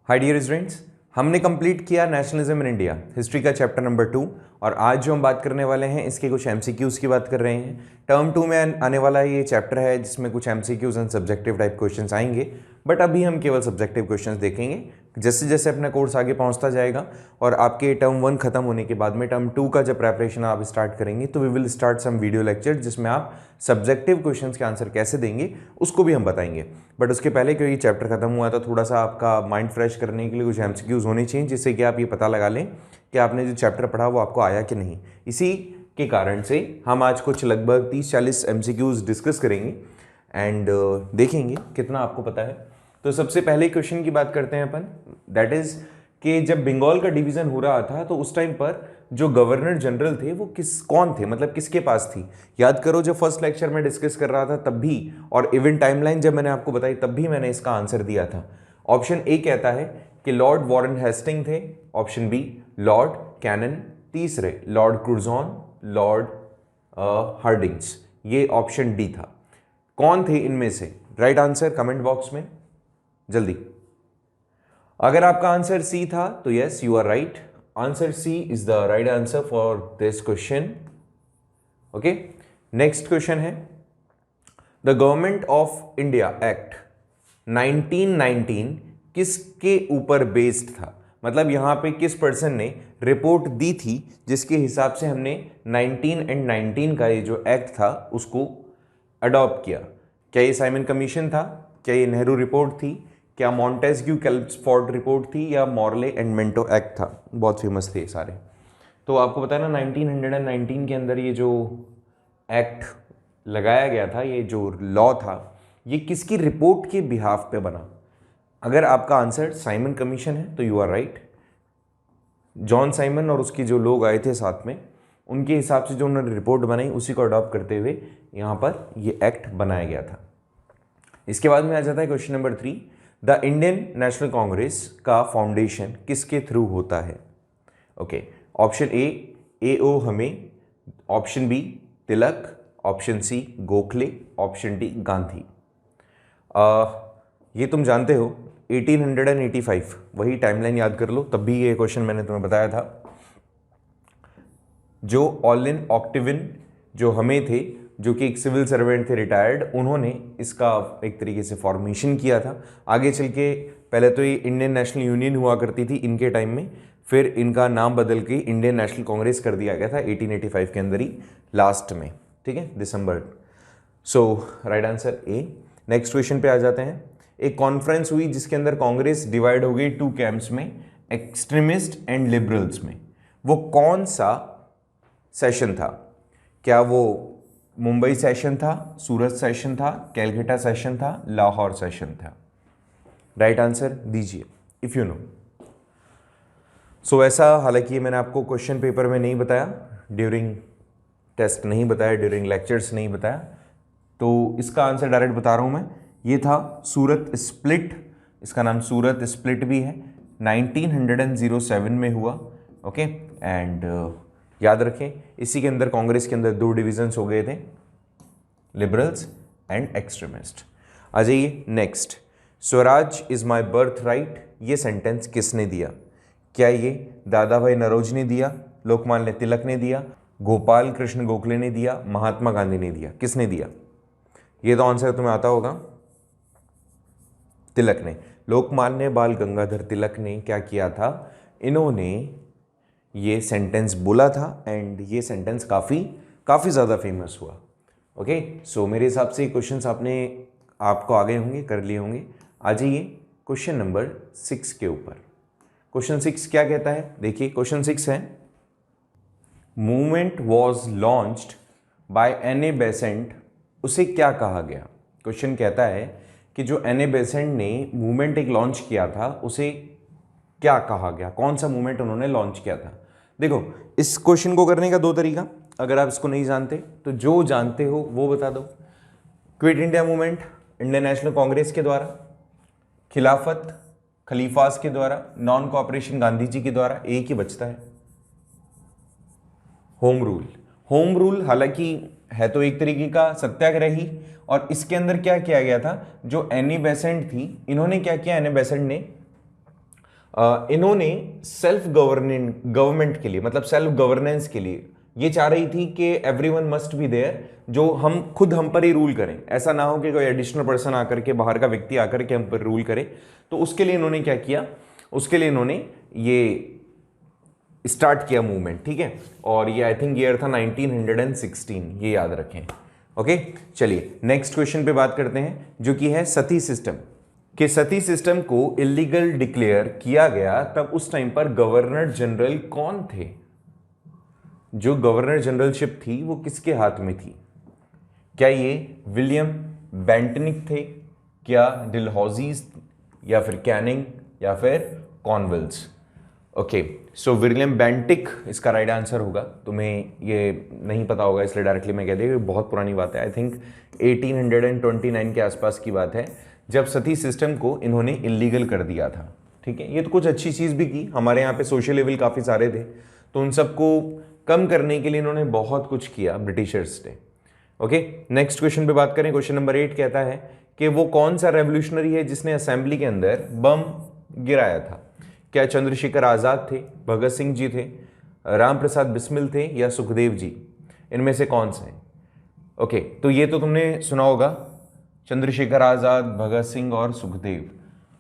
Hi dear students, हमने complete किया nationalism in India history का चैप्टर नंबर 2 और आज जो हम बात करने वाले हैं इसके कुछ एमसीक्यूज़ की बात कर रहे हैं। टर्म 2 में आने वाला ये चैप्टर है जिसमें कुछ MCQs and subjective type questions आएंगे, बट अभी हम केवल सब्जेक्टिव क्वेश्चंस देखेंगे। जैसे जैसे अपना कोर्स आगे पहुंचता जाएगा और आपके टर्म 1 खत्म होने के बाद में टर्म 2 का जब प्रेपरेशन आप स्टार्ट करेंगे तो we will start some video lecture जिसमें आप सब्जेक्टिव क्वेश्चंस के आंसर कैसे देंगे उसको भी हम बताएंगे। बट उसके पहले क्योंकि चैप्टर खत्म हुआ तो थोड़ा सा आपका माइंड फ्रेश करने के लिए कुछ एमसीक्यूज़ होने चाहिए जिससे कि आप ये पता लगा लें कि आपने जो चैप्टर पढ़ा वो आपको आया कि नहीं। इसी के कारण से हम आज कुछ लगभग 30-40 एमसीक्यूज़ डिस्कस करेंगे एंड देखेंगे कितना आपको पता है। तो सबसे पहले क्वेश्चन की बात करते हैं अपन, दैट इज़ कि जब बंगाल का डिवीज़न हो रहा था तो उस टाइम पर जो गवर्नर जनरल थे वो कौन थे, मतलब किसके पास थी। याद करो जब फर्स्ट लेक्चर में डिस्कस कर रहा था तब भी, और इवन टाइमलाइन जब मैंने आपको बताई तब भी मैंने इसका आंसर दिया था। ऑप्शन ए कहता है कि लॉर्ड वॉरेन हेस्टिंग थे, ऑप्शन बी लॉर्ड कैनन, तीसरे लॉर्ड क्रूजॉन, लॉर्ड हार्डिंग्स। ये ऑप्शन डी था। कौन थे इनमें से? राइट आंसर कमेंट बॉक्स में जल्दी। अगर आपका आंसर सी था तो yes you are right. Answer C is the right answer for this question. Okay, next question है the government of India act 1919 किसके ऊपर बेस्ड था, मतलब यहां पे किस पर्सन ने रिपोर्ट दी थी जिसके हिसाब से हमने 19 एंड 19 का ये जो एक्ट था उसको अडॉप्ट किया। क्या ये साइमन कमीशन था, क्या ये नेहरू रिपोर्ट थी, क्या मॉन्टेस्क्यू कैल्सफोर्ड रिपोर्ट थी, या मॉर्ले एंड मिंटो एक्ट था। बहुत फेमस थे सारे। तो आपको पता है ना 1919 के अंदर ये जो एक्ट लगाया गया था, ये जो लॉ था, ये किसकी रिपोर्ट के बिहाफ पे बना। अगर आपका आंसर साइमन कमीशन है तो you are right. John Simon और उसके जो लोग आए थे साथ में, उनके हिसाब से जो उन्होंने रिपोर्ट बनाई उसी को अडॉप्ट करते हुए यहाँ पर ये एक्ट बनाया गया था। इसके बाद में आ जाता है question number 3, the Indian national Congress का फाउंडेशन किसके थ्रू होता है। Okay, option A O Hume, option B Tilak, option C Gokhale, option D Gandhi. ये तुम जानते हो 1885, वही टाइमलाइन याद कर लो, तब भी ये क्वेश्चन मैंने तुम्हें बताया था। जो ऑलिन ऑक्टिविन जो हमें थे, जो कि एक सिविल सर्वेंट थे रिटायर्ड, उन्होंने इसका एक तरीके से फॉर्मेशन किया था। आगे चल के पहले तो ये इंडियन नेशनल यूनियन हुआ करती थी इनके टाइम में, फिर इनका नाम बदल के इंडियन नेशनल कांग्रेस कर दिया गया था 1885 के अंदर ही लास्ट में, ठीक है, दिसंबर। So right answer A. Next question पे आ जाते हैं। एक कॉन्फ्रेंस हुई जिसके अंदर कांग्रेस डिवाइड हो गई 2 कैंप्स में, एक्सट्रीमिस्ट एंड लिबरल्स में। वो कौन सा सेशन था? क्या वो मुंबई सेशन था, सूरत सेशन था, कैलकाटा सेशन था, लाहौर सेशन था? राइट आंसर दीजिए इफ यू नो। सो ऐसा, हालांकि मैंने आपको क्वेश्चन पेपर में नहीं बताया, ड्यूरिंग टेस्ट नहीं बताया, ड्यूरिंग लेक्चर्स नहीं बताया, तो इसका आंसर डायरेक्ट बता रहा हूं मैं। ये था सूरत स्प्लिट, इसका नाम सूरत स्प्लिट भी है, 1907 में हुआ। ओके, एंड याद रखें इसी के अंदर कांग्रेस के अंदर 2 डिविजन्स हो गए थे, लिबरल्स एंड एक्सट्रीमिस्ट। आ जाइए next. Swaraj is my birth right, ये सेंटेंस किसने दिया? क्या ये दादा भाई नरोज ने दिया, लोकमान्य तिलक ने दिया, गोपाल कृष्ण गोखले ने दिया, महात्मा गांधी ने दिया? किसने दिया? ये तो आंसर तुम्हें आता होगा। तिलक ने, लोकमान्य बाल गंगाधर तिलक ने क्या किया था, इन्होंने ये सेंटेंस बोला था एंड ये सेंटेंस काफ़ी ज़्यादा फेमस हुआ। ओके, सो मेरे हिसाब से क्वेश्चंस आपको आ गए होंगे, कर लिए होंगे। आ जाइए क्वेश्चन नंबर 6 के ऊपर। क्वेश्चन 6 क्या कहता है? देखिए क्वेश्चन 6 है, movement was launched by N A Besant, उसे क्या कहा गया? क्वेश्चन कहता है कि जो एन ए बेसेंट ने मूवमेंट एक लॉन्च किया था उसे क्या कहा गया, कौन सा मूवमेंट उन्होंने लॉन्च किया था। देखो इस क्वेश्चन को करने का 2 तरीका, अगर आप इसको नहीं जानते तो जो जानते हो वो बता दो। Quit India movement Indian national Congress के द्वारा, खिलाफत खलीफास के द्वारा, नॉन कोऑपरेशन गांधी जी के द्वारा, एक ही बचता है होम रूल। होम रूल हालांकि है तो एक तरीके का सत्याग्रह ही, और इसके अंदर क्या किया गया था, जो एनी बेसेंट थी, इन्होंने क्या किया, एनी बेसेंट ने इन्होंने सेल्फ गवर्नमेंट के लिए, मतलब सेल्फ गवर्नेंस के लिए ये चाह रही थी कि एवरीवन मस्ट बी देयर, जो हम खुद हम पर ही रूल करें, ऐसा ना हो कि कोई एडिशनल पर्सन आकर के, बाहर का व्यक्ति आकर के हम पर रूल करे। तो उसके लिए इन्होंने क्या किया, उसके लिए इन्होंने ये स्टार्ट किया मूवमेंट, ठीक है। और ये आई थिंक ईयर था 1916, ये याद रखें। ओके, चलिए नेक्स्ट क्वेश्चन पे बात करते हैं, जो कि है सती सिस्टम। कि सती सिस्टम को इलीगल डिक्लेयर किया गया, तब उस टाइम पर गवर्नर जनरल कौन थे? जो गवर्नर जनरलशिप थी वो किसके हाथ में थी? क्या ये विलियम बेंटनिक थे, क्या डिलहौजीज, या फिर कैनिंग, या फिर कॉर्नवेल्स? ओके, सो विलियम बेंटिक इसका राइट आंसर होगा। तुम्हें ये नहीं पता होगा इसलिए डायरेक्टली मैं कह दिया, बहुत पुरानी बात है, आई थिंक 1829 के आसपास की बात है, जब सती सिस्टम को इन्होंने इलीगल कर दिया था, ठीक है। ये तो कुछ अच्छी चीज़ भी की, हमारे यहाँ पे सोशल लेवल काफ़ी सारे थे, तो उन सबको कम करने के लिए इन्होंने बहुत कुछ किया ब्रिटिशर्स ने। ओके, नेक्स्ट क्वेश्चन पे बात करें। क्वेश्चन नंबर 8 कहता है कि वो कौन सा रेवोल्यूशनरी है जिसने असेंबली के अंदर बम गिराया था? क्या चंद्रशेखर आज़ाद थे, भगत सिंह जी थे, राम प्रसाद बिस्मिल थे, या सुखदेव जी? इनमें से कौन से हैं? ओके, तो ये तो तुमने सुना होगा, चंद्रशेखर आज़ाद, भगत सिंह और सुखदेव।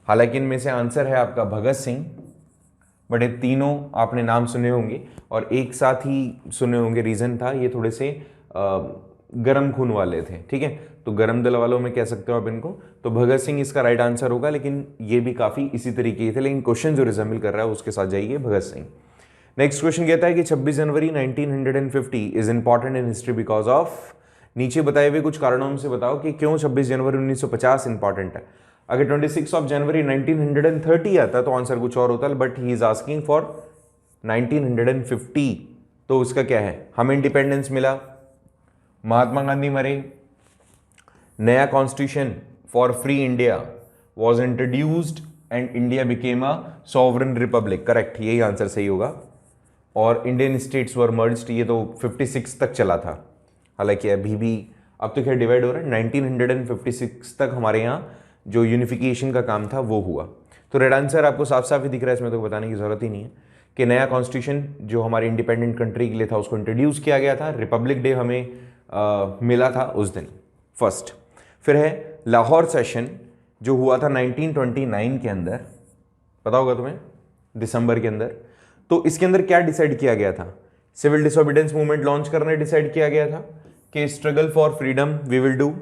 हालांकि इनमें से आंसर है आपका भगत सिंह, बट ये तीनों आपने नाम सुने होंगे और एक साथ ही सुने होंगे। रीज़न था ये थोड़े से गरम खून वाले थे, ठीक है, तो गरम दिल वालों में कह सकते हो आप इनको। तो भगत सिंह इसका राइट आंसर होगा, लेकिन ये भी काफ़ी इसी तरीके के थे, लेकिन क्वेश्चन जो रिजेंबल कर रहा है उसके साथ जाइए भगत सिंह। नेक्स्ट क्वेश्चन कहता है कि 26 जनवरी 1950 is important in history because of, नीचे बताए हुए कुछ कारणों से बताओ कि क्यों 26 जनवरी 1950 इंपॉर्टेंट है। अगर 26 ऑफ जनवरी 1930 आता तो आंसर कुछ और होता, but he is asking for 1950, तो उसका क्या है? हमें इंडिपेंडेंस मिला, महात्मा गांधी मरे, नया constitution for free India was introduced and India became a sovereign Republic, correct, यही आंसर सही होगा। और इंडियन स्टेट्स वर मर्ज्ड, ये तो 56 तक चला था, हालांकि अभी भी, अब तो खैर डिवाइड हो रहा है। 1956 तक हमारे यहाँ जो यूनिफिकेशन का काम था वो हुआ। तो रेड आंसर आपको साफ साफ ही दिख रहा है, इसमें तो बताने की जरूरत ही नहीं है कि नया कॉन्स्टिट्यूशन जो हमारी इंडिपेंडेंट कंट्री के लिए था उसको इंट्रोड्यूस किया गया था, रिपब्लिक डे हमें मिला था उस दिन, फर्स्ट। फिर है लाहौर सेशन जो हुआ था 1929 के अंदर, पता होगा तुम्हें, दिसंबर के अंदर। तो इसके अंदर क्या डिसाइड किया गया था? सिविल डिसोबीडियंस मूवमेंट लॉन्च करना डिसाइड किया गया था कि struggle for freedom we will do,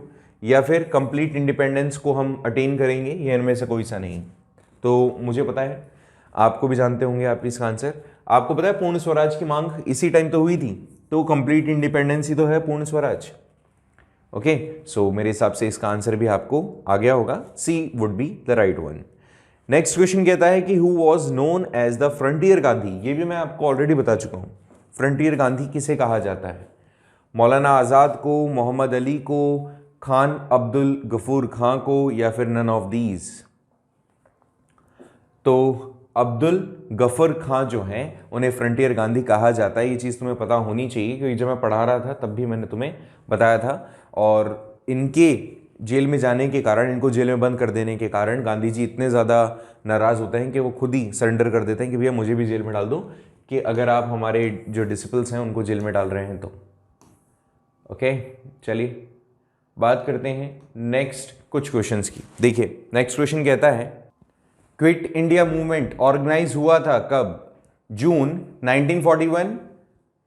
या फिर कंप्लीट इंडिपेंडेंस को हम अटेन करेंगे, या इनमें से कोई सा नहीं। तो मुझे पता है, आपको भी जानते होंगे आप इसका आंसर। आपको पता है पूर्ण स्वराज की मांग इसी टाइम तो हुई थी, तो कंप्लीट इंडिपेंडेंस ही तो है पूर्ण स्वराज। ओके, सो मेरे हिसाब से इसका आंसर भी आपको आ गया होगा, C would be the right one. Next question कहता है कि who was known as the frontier Gandhi? ये भी मैं आपको ऑलरेडी बता चुका हूं। फ्रंटियर गांधी किसे कहा जाता है? मौलाना आज़ाद को, मोहम्मद अली को, खान अब्दुल गफूर खां को, या फिर नन ऑफ दीज? तो अब्दुल गफर खां जो हैं उन्हें फ्रंटियर गांधी कहा जाता है। ये चीज़ तुम्हें पता होनी चाहिए, क्योंकि जब मैं पढ़ा रहा था तब भी मैंने तुम्हें बताया था। और इनके जेल में जाने के कारण, इनको जेल में बंद कर देने के कारण गांधी जी इतने ज़्यादा नाराज़ होते हैं कि वो खुद ही सरेंडर कर देते हैं कि भैया मुझे भी जेल में डाल दो, कि अगर आप हमारे जो डिसिपल्स हैं उनको जेल में डाल रहे हैं तो। ओके, चलिए बात करते हैं नेक्स्ट कुछ क्वेश्चंस की। देखिए नेक्स्ट क्वेश्चन कहता है क्विट इंडिया मूवमेंट ऑर्गेनाइज हुआ था कब? जून 1941,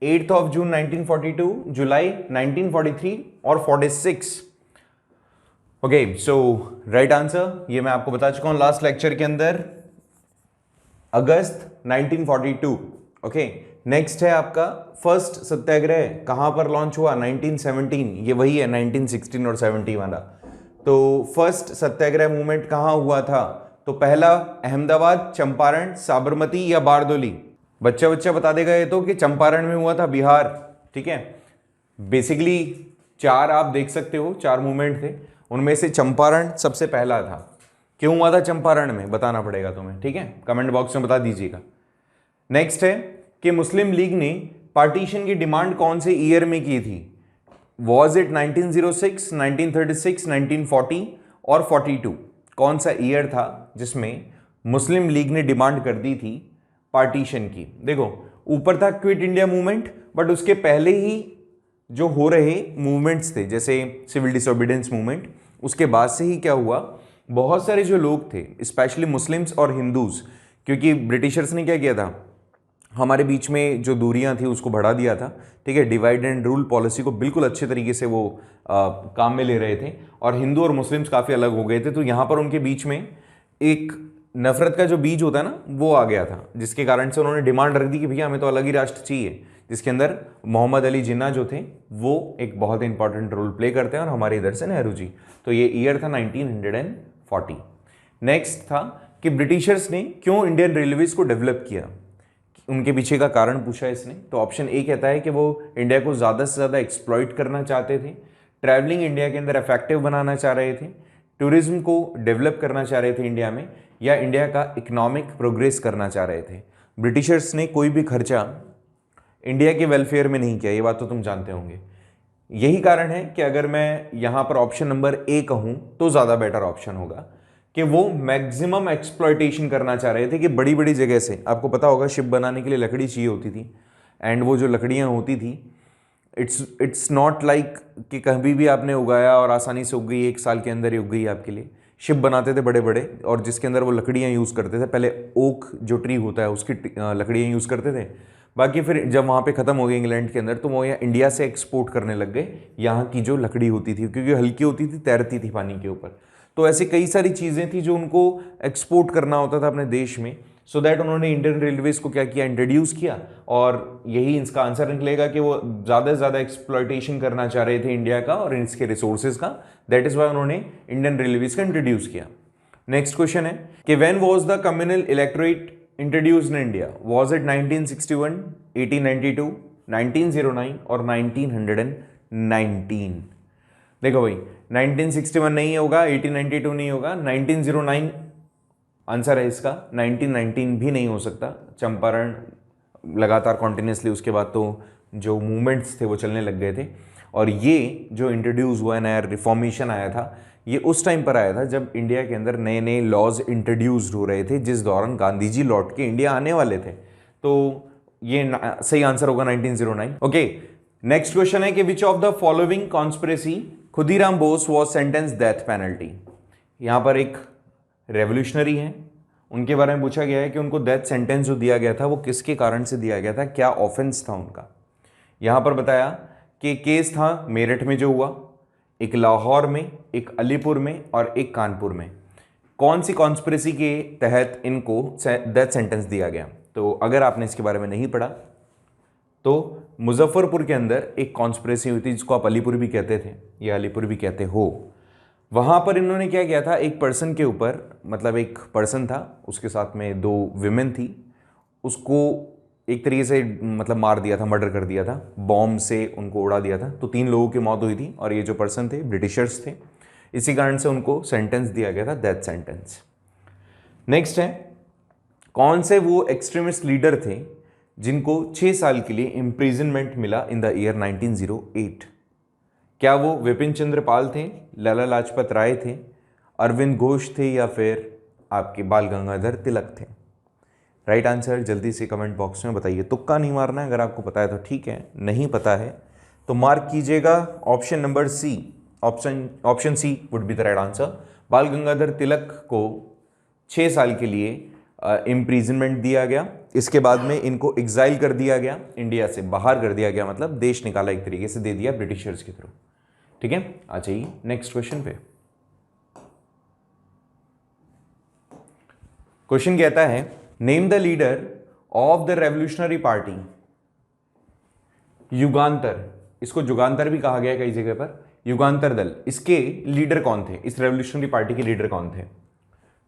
8 ऑफ जून 1942, जुलाई 1943 और 46? ओके, सो राइट आंसर ये मैं आपको बता चुका हूं लास्ट लेक्चर के अंदर, अगस्त 1942। ओके, नेक्स्ट है आपका फर्स्ट सत्याग्रह कहां पर लॉन्च हुआ? 1917, ये वही है 1916 और 70 वाला। तो फर्स्ट सत्याग्रह मूवमेंट कहां हुआ था? तो पहला अहमदाबाद, चंपारण, साबरमती या बारदोली? बच्चा बच्चा बता देगा ये तो कि चंपारण में हुआ था, बिहार, ठीक है। बेसिकली 4 आप देख सकते हो, 4 मूवमेंट थे, उनमें से चंपारण सबसे पहला था। क्यों हुआ था चंपारण में बताना पड़ेगा तुम्हें, ठीक है, कमेंट बॉक्स में बता दीजिएगा। नेक्स्ट है कि मुस्लिम लीग ने पार्टीशन की डिमांड कौन से ईयर में की थी? वॉज इट 1906, 1936, 1940 और 42? कौन सा ईयर था जिसमें मुस्लिम लीग ने डिमांड कर दी थी पार्टीशन की। देखो ऊपर था क्विट इंडिया मूवमेंट, बट उसके पहले ही जो हो रहे मूवमेंट्स थे जैसे सिविल डिसोबीडियंस मूवमेंट, उसके बाद से ही क्या हुआ, बहुत सारे जो लोग थे स्पेशली मुस्लिम्स और हिंदूज, क्योंकि ब्रिटिशर्स ने क्या किया था, हमारे बीच में जो दूरियां थी उसको बढ़ा दिया था, ठीक है, डिवाइड एंड रूल पॉलिसी को बिल्कुल अच्छे तरीके से वो काम में ले रहे थे, और हिंदू और मुस्लिम्स काफ़ी अलग हो गए थे। तो यहाँ पर उनके बीच में एक नफरत का जो बीज होता है ना, वो आ गया था, जिसके कारण से उन्होंने डिमांड रख दी कि भैया हमें तो अलग ही राष्ट्र चाहिए, जिसके अंदर मोहम्मद अली जिन्ना जो थे वो एक बहुत इंपॉर्टेंट रोल प्ले करते हैं, और हमारे इधर से नेहरू जी। तो ये ईयर था 1940। नेक्स्ट था कि ब्रिटिशर्स ने क्यों इंडियन रेलवेज को डेवलप किया, उनके पीछे का कारण पूछा इसने। तो ऑप्शन ए कहता है कि वो इंडिया को ज़्यादा से ज़्यादा एक्सप्लॉइट करना चाहते थे, ट्रैवलिंग इंडिया के अंदर इफेक्टिव बनाना चाह रहे थे, टूरिज्म को डेवलप करना चाह रहे थे इंडिया में, या इंडिया का इकोनॉमिक प्रोग्रेस करना चाह रहे थे। ब्रिटिशर्स ने कोई भी खर्चा इंडिया के वेलफेयर में नहीं किया, ये बात तो तुम जानते होंगे। यही कारण है कि अगर मैं यहाँ पर ऑप्शन नंबर ए कहूँ तो ज़्यादा बेटर ऑप्शन होगा, कि वो मैक्सिमम एक्सप्लॉयटेशन करना चाह रहे थे कि बड़ी बड़ी जगह से, आपको पता होगा शिप बनाने के लिए लकड़ी चाहिए होती थी, एंड वो जो लकड़ियाँ होती थी इट्स नॉट लाइक कि कभी भी आपने उगाया और आसानी से उग गई, एक साल के अंदर ही उग गई आपके लिए। शिप बनाते थे बड़े बड़े, और जिसके अंदर वो लकड़ियाँ यूज़ करते थे, पहले ओक जो ट्री होता है उसकी लकड़ियाँ यूज़ करते थे, बाकी फिर जब वहाँ पे ख़त्म हो गई इंग्लैंड के अंदर तो वो यहाँ इंडिया से एक्सपोर्ट करने लग गए यहाँ की जो लकड़ी होती थी, क्योंकि हल्की होती थी, तैरती थी पानी के ऊपर। तो ऐसी कई सारी चीज़ें थी जो उनको एक्सपोर्ट करना होता था अपने देश में, सो दैट उन्होंने इंडियन रेलवेज को क्या किया, इंट्रोड्यूस किया, और यही इसका आंसर निकलेगा कि वो ज़्यादा से ज़्यादा एक्सप्लॉयटेशन करना चाह रहे थे इंडिया का और इसके रिसोर्सेज का, दैट इज़ वाई उन्होंने इंडियन रेलवेज का इंट्रोड्यूस किया। नेक्स्ट क्वेश्चन है कि when was the communal electorate introduced in India, was it 1961, 1892, 1909 और 1919? देखो भाई 1961 नहीं होगा, 1892 नहीं होगा, 1909 आंसर है इसका, 1919 भी नहीं हो सकता। चंपारण लगातार कॉन्टिन्यूसली उसके बाद तो जो मूवमेंट्स थे वो चलने लग गए थे, और ये जो इंट्रोड्यूस हुआ नया रिफॉर्मेशन आया था, ये उस टाइम पर आया था जब इंडिया के अंदर नए नए लॉज इंट्रोड्यूस्ड हो रहे थे, जिस दौरान गांधी जी लौट के इंडिया आने वाले थे। तो ये सही आंसर होगा 1909। ओके, नेक्स्ट क्वेश्चन है कि which of the following conspiracy Khudiram Bose was sentence death penalty? यहाँ पर एक रेवोल्यूशनरी है, उनके बारे में पूछा गया है कि उनको डेथ सेंटेंस जो दिया गया था वो किसके कारण से दिया गया था, क्या ऑफेंस था उनका। यहाँ पर बताया कि केस था मेरठ में जो हुआ, एक लाहौर में, एक अलीपुर में और एक कानपुर में। कौन सी कॉन्स्पिरेसी के तहत इनको डेथ सेंटेंस दिया गया? तो अगर आपने इसके बारे में नहीं पढ़ा तो मुजफ्फरपुर के अंदर एक कॉन्स्पिरेसी हुई थी जिसको आप अलीपुर भी कहते थे या अलीपुर भी कहते हो। वहाँ पर इन्होंने क्या किया था, एक पर्सन के ऊपर, मतलब एक पर्सन था उसके साथ में दो विमेन थी, उसको एक तरीके से मतलब मार दिया था, मर्डर कर दिया था, बॉम्ब से उनको उड़ा दिया था। तो 3 लोगों की मौत हुई थी, और ये जो पर्सन थे ब्रिटिशर्स थे, इसी कारण से उनको सेंटेंस दिया गया था, डेथ सेंटेंस। नेक्स्ट है, कौन से वो एक्सट्रीमिस्ट लीडर थे जिनको 6 साल के लिए इम्प्रिजनमेंट मिला इन द ईयर 1908? क्या वो विपिन चंद्र पाल थे, लाला लाजपत राय थे, अरविंद घोष थे, या फिर आपके बाल गंगाधर तिलक थे? राइट आंसर जल्दी से कमेंट बॉक्स में बताइए, तुक्का नहीं मारना है, अगर आपको पता है तो ठीक है, नहीं पता है तो मार्क कीजिएगा option number C, option C would be the right answer. Bal Gangadhar तिलक को 6 साल के लिए इम्प्रिजनमेंट दिया गया, इसके बाद में इनको एग्जाइल कर दिया गया, इंडिया से बाहर कर दिया गया, मतलब देश निकाला एक तरीके से दे दिया ब्रिटिशर्स के थ्रू। ठीक है, आ जाइए नेक्स्ट क्वेश्चन पे। क्वेश्चन कहता है, name the leader of the revolutionary party Yugantar. इसको जुगांतर भी कहा गया कई जगह पर, युगांतर दल, इसके लीडर कौन थे, इस रेवोल्यूशनरी पार्टी के लीडर कौन थे?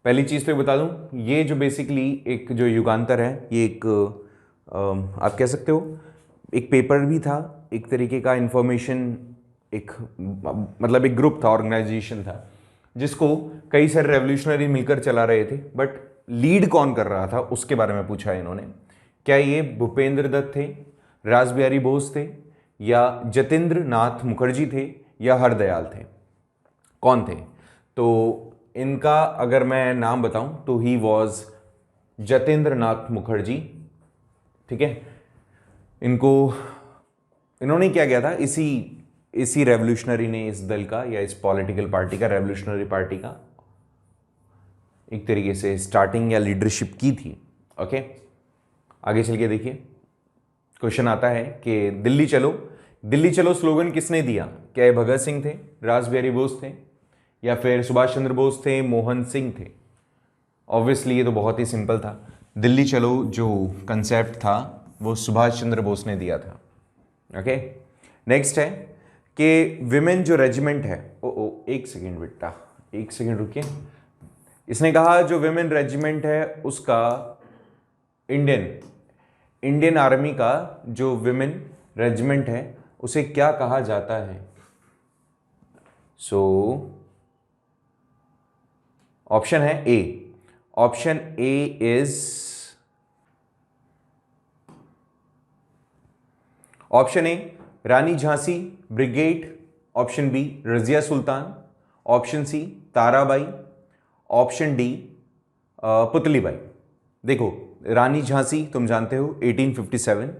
पहली चीज तो बता दूं, ये जो बेसिकली एक जो युगांतर है, ये एक आप कह सकते हो एक पेपर भी था, एक तरीके का इंफॉर्मेशन, एक मतलब एक ग्रुप था, ऑर्गेनाइजेशन था, जिसको कई सारे रेवोल्यूशनरी मिलकर चला रहे थे, बट लीड कौन कर रहा था उसके बारे में पूछा है इन्होंने। क्या ये भूपेंद्र दत्त थे, रास बिहारी बोस थे, या जतेंद्र नाथ मुखर्जी थे, या हरदयाल थे? कौन थे? तो इनका अगर मैं नाम बताऊं तो ही वॉज जतेंद्र नाथ मुखर्जी, ठीक है। इन्होंने क्या किया था, इसी रेवोल्यूशनरी ने इस दल का या इस पॉलिटिकल पार्टी का, रेवोल्यूशनरी पार्टी का एक तरीके से स्टार्टिंग या लीडरशिप की थी। ओके, आगे चल के देखिए, क्वेश्चन आता है कि दिल्ली चलो स्लोगन किसने दिया? क्या ये भगत सिंह थे, रास बिहारी बोस थे, या फिर सुभाष चंद्र बोस थे, मोहन सिंह थे? ऑब्वियसली ये तो बहुत ही सिंपल था। दिल्ली चलो जो कंसेप्ट था वो सुभाष चंद्र बोस ने दिया था। ओके, नेक्स्ट है कि विमेन जो रेजिमेंट है, एक सेकेंड बेटा, एक सेकेंड रुकिए। इसने कहा जो विमेन रेजिमेंट है उसका इंडियन आर्मी का जो विमेन रेजिमेंट है उसे क्या कहा जाता है? सो ऑप्शन है A, option A is option A Rani Jhansi brigade, option B Razia Sultan, option C Tarabai, option D Putlibai. देखो, रानी झांसी तुम जानते हो 1857,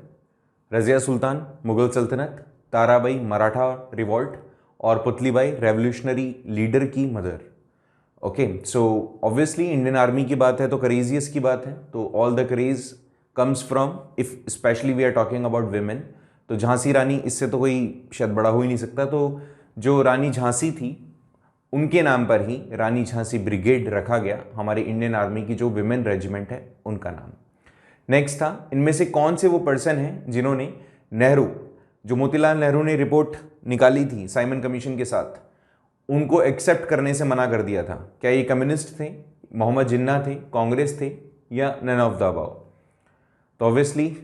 रजिया सुल्तान मुगल सल्तनत, ताराबाई मराठा रिवॉल्ट, और पुतलीबाई रेवोल्यूशनरी लीडर की mother. Okay, so obviously Indian army की बात है तो करेजियस की बात है, तो all the courage comes from, if specially we are talking about women, तो झांसी रानी इससे तो कोई शायद बड़ा हो ही नहीं सकता। तो जो रानी झांसी थी उनके नाम पर ही रानी झांसी ब्रिगेड रखा गया, हमारे इंडियन आर्मी की जो विमेन रेजिमेंट है उनका नाम। नेक्स्ट था, इनमें से कौन से वो पर्सन हैं जिन्होंने जो मोतीलाल नेहरू ने रिपोर्ट निकाली थी साइमन कमीशन के साथ, उनको एक्सेप्ट करने से मना कर दिया था? क्या ये कम्युनिस्ट थे, मोहम्मद जिन्ना थे, कांग्रेस थे, या नन ऑफ द अबव? तो ऑब्वियसली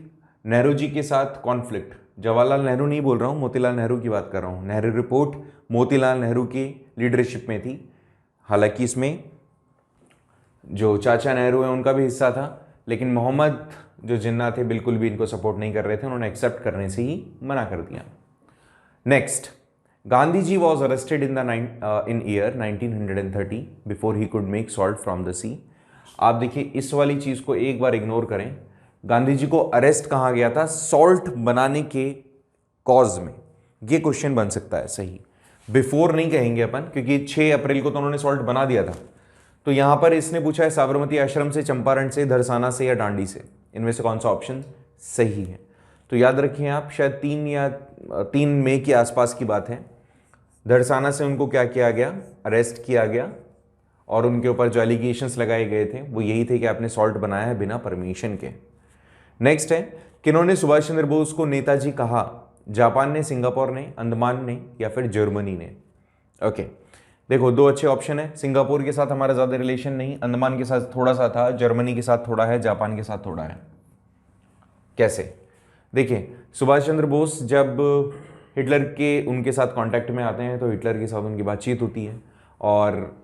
नेहरू जी के साथ कॉन्फ्लिक्ट, जवाहरलाल नेहरू नहीं बोल रहा हूँ, मोतीलाल नेहरू की बात कर रहा हूँ। नेहरू रिपोर्ट मोतीलाल नेहरू की लीडरशिप में थी, हालांकि इसमें जो चाचा नेहरू हैं उनका भी हिस्सा था, लेकिन मोहम्मद जो जिन्ना थे बिल्कुल भी इनको सपोर्ट नहीं कर रहे थे, उन्होंने एक्सेप्ट करने से ही मना कर दिया। Next, Gandhi ji was arrested in year 1930 before he could make salt from the sea. आप देखिए इस वाली चीज़ को एक बार इग्नोर करें, गांधी जी को अरेस्ट कहाँ गया था? सॉल्ट बनाने के कॉज में। ये क्वेश्चन बन सकता है सही, बिफोर नहीं कहेंगे अपन, क्योंकि 6 अप्रैल को तो उन्होंने सॉल्ट बना दिया था। तो यहां पर इसने पूछा है साबरमती आश्रम से, चंपारण से, धरसाना से, या डांडी से, इनमें से कौन सा ऑप्शन सही है? तो याद रखिए आप, शायद 3 मई के आसपास की बात है। धरसाना से उनको क्या किया गया? अरेस्ट किया गया, और उनके ऊपर जो एलिगेशंस लगाए गए थे वो यही थे कि आपने सॉल्ट बनाया है बिना परमिशन के। नेक्स्ट है, किन्होंने सुभाष चंद्र बोस को नेताजी कहा? जापान ने, सिंगापुर ने, अंडमान ने, या फिर जर्मनी ने? ओके, देखो 2 अच्छे ऑप्शन है। सिंगापुर के साथ हमारा ज़्यादा रिलेशन नहीं, अंडमान के साथ थोड़ा सा था, जर्मनी के साथ थोड़ा है, जापान के साथ थोड़ा है। कैसे? देखिए, सुभाष चंद्र बोस जब हिटलर के उनके साथ कांटेक्ट में आते हैं तो हिटलर के साथ उनकी बातचीत होती है, और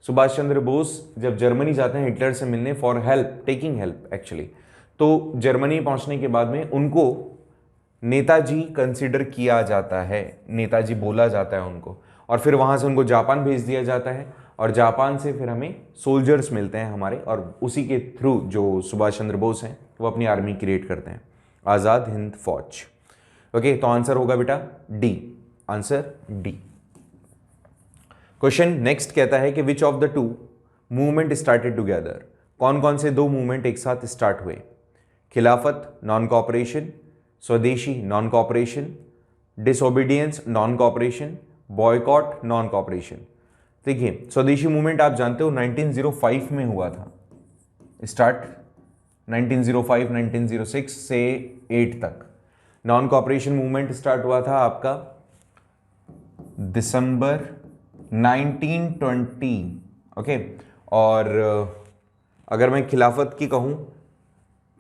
सुभाष चंद्र बोस जब जर्मनी जाते हैं हिटलर से मिलने for help, taking help actually, तो जर्मनी पहुंचने के बाद में उनको नेताजी कंसिडर किया जाता है, नेताजी बोला जाता है उनको, और फिर वहाँ से उनको जापान भेज दिया जाता है, और जापान से फिर हमें सोल्जर्स मिलते हैं हमारे, और उसी के थ्रू जो सुभाष चंद्र बोस हैं वो अपनी आर्मी क्रिएट करते हैं, आज़ाद हिंद फौज। ओके, तो आंसर होगा बेटा D, answer D. Question next कहता है कि which of the 2 movement started together? कौन कौन से 2 मूवमेंट एक साथ स्टार्ट हुए? खिलाफत नॉन कॉपरेशन, स्वदेशी non cooperation, disobedience non cooperation, boycott non cooperation. देखिए, स्वदेशी मूवमेंट आप जानते हो 1905 में हुआ था स्टार्ट, 1905 1906 से 8 तक। नॉन कॉपरेशन मूवमेंट स्टार्ट हुआ था आपका दिसंबर 1920। ओके, और अगर मैं खिलाफत की कहूं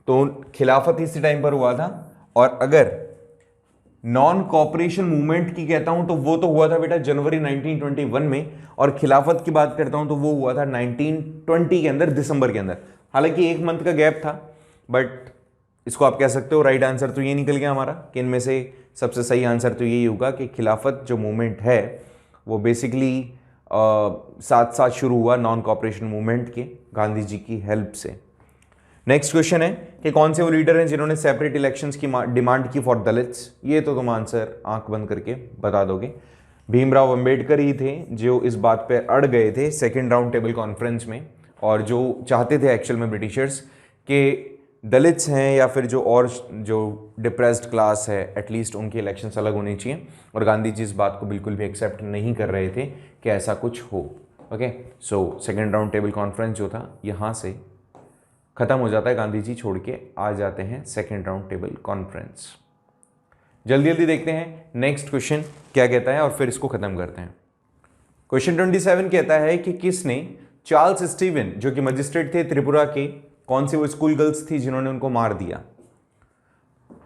तो खिलाफत इसी टाइम पर हुआ था, और अगर नॉन कॉपरेशन मूवमेंट की कहता हूं तो वो तो हुआ था बेटा जनवरी 1921 में, और खिलाफत की बात करता हूं तो वो हुआ था 1920 के अंदर, दिसंबर के अंदर। हालांकि 1 मंथ का गैप था, बट इसको आप कह सकते हो राइट आंसर तो ये निकल गया हमारा कि इनमें से सबसे सही आंसर तो यही होगा कि खिलाफत जो मूवमेंट है वो बेसिकली साथ साथ शुरू हुआ नॉन कॉपरेशन मूवमेंट के गांधी जी की हेल्प से। नेक्स्ट क्वेश्चन है कि कौन से वो लीडर हैं जिन्होंने सेपरेट इलेक्शंस की डिमांड की फॉर दलित्स। ये तो तुम आंसर आंख बंद करके बता दोगे। भीमराव अंबेडकर ही थे जो इस बात पे अड़ गए थे सेकेंड राउंड टेबल कॉन्फ्रेंस में, और जो चाहते थे एक्चुअल में ब्रिटिशर्स के दलित्स हैं या फिर जो डिप्रेस्ड क्लास है एटलीस्ट उनकी इलेक्शंस अलग होनी चाहिए, और गांधी जी इस बात को बिल्कुल भी एक्सेप्ट नहीं कर रहे थे कि ऐसा कुछ हो। Okay, so second round table conference जो था यहाँ से ख़त्म हो जाता है, गांधी जी छोड़ के आ जाते हैं सेकेंड राउंड टेबल कॉन्फ्रेंस। जल्दी जल्दी देखते हैं नेक्स्ट क्वेश्चन क्या कहता है और फिर इसको ख़त्म करते हैं। क्वेश्चन 27 कहता है कि किसने चार्ल्स स्टीवन जो कि मजिस्ट्रेट थे त्रिपुरा के, कौन सी वो स्कूल गर्ल्स थी जिन्होंने उनको मार दिया।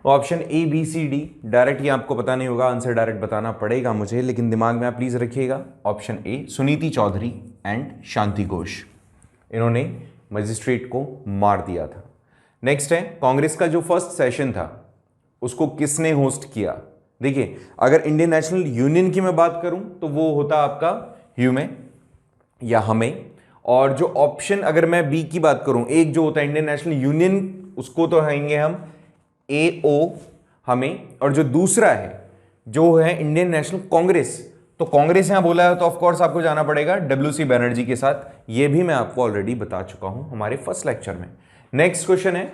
Option A B C D, direct ये आपको पता नहीं होगा, आंसर डायरेक्ट बताना पड़ेगा मुझे, लेकिन दिमाग में आप प्लीज रखिएगा। Option A Suniti Choudhury and Shanti Ghosh, इन्होंने मजिस्ट्रेट को मार दिया था। नेक्स्ट है कांग्रेस का जो फर्स्ट सेशन था उसको किसने होस्ट किया। देखिए अगर इंडियन नेशनल यूनियन की मैं बात करूं तो वो होता आपका ह्यूमे या हमें, और जो ऑप्शन अगर मैं बी की बात करूं, एक जो होता है इंडियन नेशनल यूनियन उसको तो रहेंगे हम ए ओ हमें, और जो दूसरा है जो है इंडियन नेशनल कांग्रेस, तो कांग्रेस यहां बोला है तो ऑफ कोर्स आपको जाना पड़ेगा डब्ल्यूसी बनर्जी के साथ। ये भी मैं आपको ऑलरेडी बता चुका हूं हमारे फर्स्ट लेक्चर में। नेक्स्ट क्वेश्चन है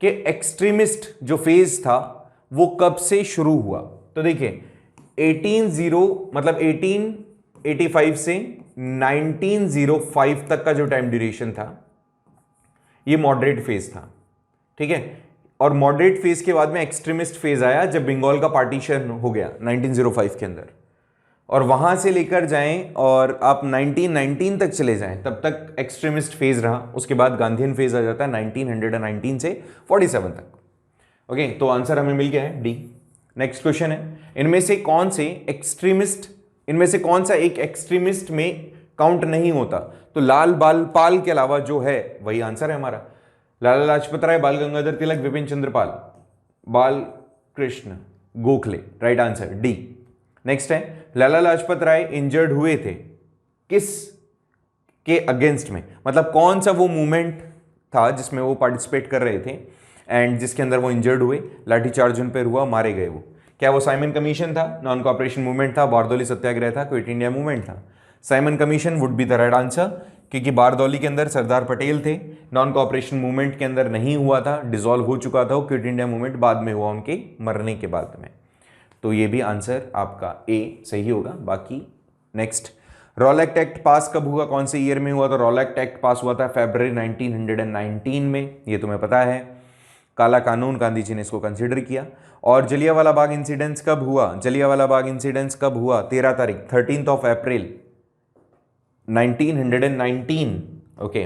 कि एक्सट्रीमिस्ट जो फेज था वो कब से शुरू हुआ। तो देखिए 1885 से 1905 तक का जो टाइम ड्यूरेशन था ये मॉडरेट फेज था, ठीक है। और मॉडरेट फेज के बाद में एक्सट्रीमिस्ट फेज आया जब बंगाल का पार्टीशन हो गया 1905 के अंदर, और वहां से लेकर जाएं और आप 1919 तक चले जाएं तब तक एक्सट्रीमिस्ट फेज रहा। उसके बाद गांधीयन फेज आ जाता है 1919 से 47 तक। ओके, तो आंसर हमें मिल गया है डी। नेक्स्ट क्वेश्चन है इनमें से कौन सा एक एक्सट्रीमिस्ट में काउंट नहीं होता। तो लाल बाल पाल के अलावा जो है वही आंसर है हमारा। लाला लाजपत राय, बाल गंगाधर तिलक, विपिन चंद्र पाल, बाल Krishna Gokhale, right answer D. Next है लाला लाजपत राय इंजर्ड हुए थे किस के अगेंस्ट में, मतलब कौन सा वो मूवमेंट था जिसमें वो पार्टिसिपेट कर रहे थे एंड जिसके अंदर वो इंजर्ड हुए, लाठीचार्ज उन पर हुआ, मारे गए। वो क्या वो साइमन कमीशन था, नॉन कॉपरेशन मूवमेंट था, बारदौली सत्याग्रह था, क्विट इंडिया मूवमेंट था। Simon commission would be the right answer, क्योंकि बारदौली के अंदर सरदार पटेल थे, नॉन कॉपरेशन मूवमेंट के अंदर नहीं हुआ था, डिसॉल्व हो चुका था, क्विट इंडिया मूवमेंट बाद में हुआ उनके मरने के बाद में। तो ये भी आंसर आपका ए सही होगा। बाकी नेक्स्ट, रॉलेक्ट एक्ट पास कब हुआ, कौन से ईयर में हुआ। तो रॉलेक्ट एक्ट पास हुआ था फरवरी 1919 में, ये तुम्हें पता है। काला कानून गांधी जी ने इसको कंसिडर किया। और जलियांवाला बाग इंसिडेंट्स कब हुआ, जलियांवाला बाग इंसिडेंट्स कब हुआ, 13 तारीख 13 अप्रैल 1919। ओके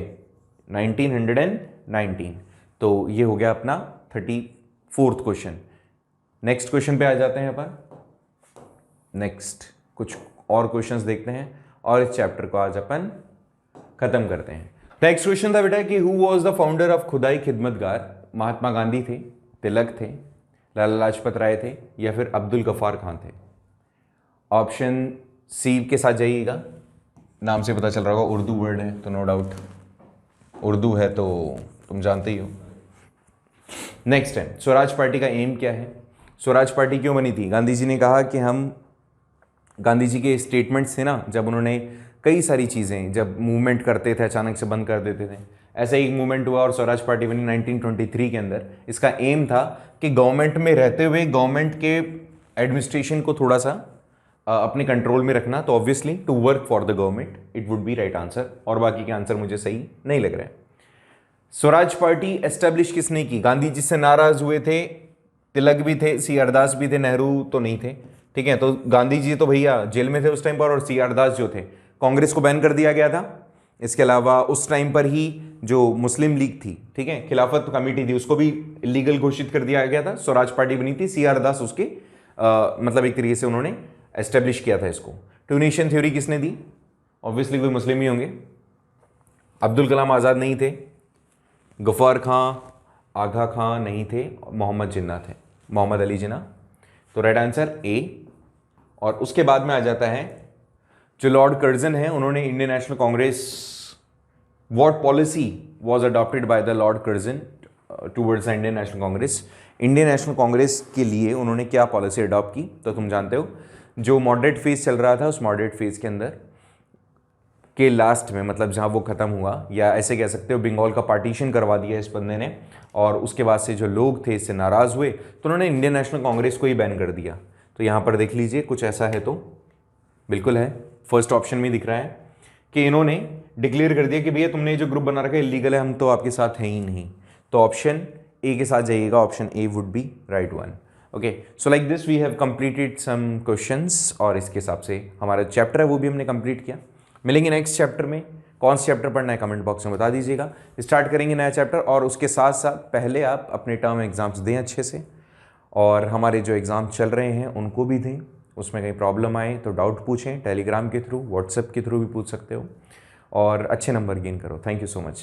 1919। तो ये हो गया अपना 34th क्वेश्चन। नेक्स्ट क्वेश्चन पे आ जाते हैं अपन। नेक्स्ट कुछ और क्वेश्चंस देखते हैं और इस चैप्टर को आज अपन खत्म करते हैं। नेक्स्ट क्वेश्चन था बेटा कि who was the founder of खुदाई खिदमतगार। महात्मा गांधी थे, तिलक थे, लाला लाजपत राय थे, या फिर अब्दुल गफ्फार खान थे। ऑप्शन सी के साथ जाइएगा, नाम से पता चल रहा होगा उर्दू वर्ड है तो नो डाउट उर्दू है तो तुम जानते ही हो। नेक्स्ट है स्वराज पार्टी का एम क्या है। स्वराज पार्टी क्यों बनी थी। गांधी जी ने कहा कि गांधी जी के स्टेटमेंट्स थे ना, जब उन्होंने कई सारी चीज़ें जब मूवमेंट करते थे अचानक से बंद कर देते थे, ऐसा ही एक मूवमेंट हुआ और स्वराज पार्टी बनी 1923 के अंदर। इसका एम था कि गवर्नमेंट में रहते हुए गवर्नमेंट के एडमिनिस्ट्रेशन को थोड़ा सा अपने कंट्रोल में रखना, तो obviously to work for the government, it would be right answer. और बाकी के आंसर मुझे सही नहीं लग रहे हैं। स्वराज पार्टी एस्टेब्लिश किसने की। गांधी जी से नाराज हुए थे, तिलक भी थे, सी आर दास भी थे, नेहरू तो नहीं थे, ठीक है। तो गांधी जी तो भैया जेल में थे उस टाइम पर, और सी आर दास जो थे कांग्रेस को बैन कर दिया गया था। इसके अलावा उस टाइम पर ही जो मुस्लिम लीग थी, ठीक है, खिलाफत कमेटी थी, उसको भी इलीगल घोषित कर दिया गया था। स्वराज पार्टी बनी थी, सी आर दास उसके मतलब एक तरीके से उन्होंने एस्टेब्लिश किया था इसको। ट्यूनिशियन थ्योरी किसने दी, ऑब्वियसली कोई मुस्लिम ही होंगे। अब्दुल कलाम आज़ाद नहीं थे, गफ्फार खां, आगा खां नहीं थे, मोहम्मद जिन्ना थे, मोहम्मद अली जिन्ना। तो राइट आंसर ए। और उसके बाद में आ जाता है जो लॉर्ड कर्जन है उन्होंने Indian national Congress, what policy was adopted by the Lord Curzon towards the Indian national Congress, Indian national Congress के लिए उन्होंने क्या पॉलिसी अडॉप्ट की, तो तुम जानते हो जो मॉडरेट फेज चल रहा था उस मॉडरेट फेज के अंदर के लास्ट में, मतलब जहाँ वो ख़त्म हुआ, या ऐसे कह सकते हो बंगाल का पार्टीशन करवा दिया इस बंदे ने, और उसके बाद से जो लोग थे इससे नाराज़ हुए तो उन्होंने इंडियन नेशनल कांग्रेस को ही बैन कर दिया। तो यहाँ पर देख लीजिए कुछ ऐसा है, तो बिल्कुल है, फर्स्ट ऑप्शन में दिख रहा है कि इन्होंने डिक्लेयर कर दिया कि भैया तुमने जो ग्रुप बना रखा है इलीगल है, हम तो आपके साथ हैं ही नहीं। तो ऑप्शन ए के साथ जाइएगा, option A would be right one. Okay, so like this we have completed some questions, और इसके हिसाब से हमारा चैप्टर है वो भी हमने कंप्लीट किया। मिलेंगे नेक्स्ट चैप्टर में, कौन सा चैप्टर पढ़ना है कमेंट बॉक्स में बता दीजिएगा। स्टार्ट करेंगे नया चैप्टर, और उसके साथ साथ पहले आप अपने टर्म एग्जाम्स दें अच्छे से, और हमारे जो एग्ज़ाम चल रहे हैं उनको भी दें। उसमें कहीं प्रॉब्लम आए तो डाउट पूछें, टेलीग्राम के थ्रू, व्हाट्सएप के थ्रू भी पूछ सकते हो, और अच्छे नंबर गेन करो। Thank you so much.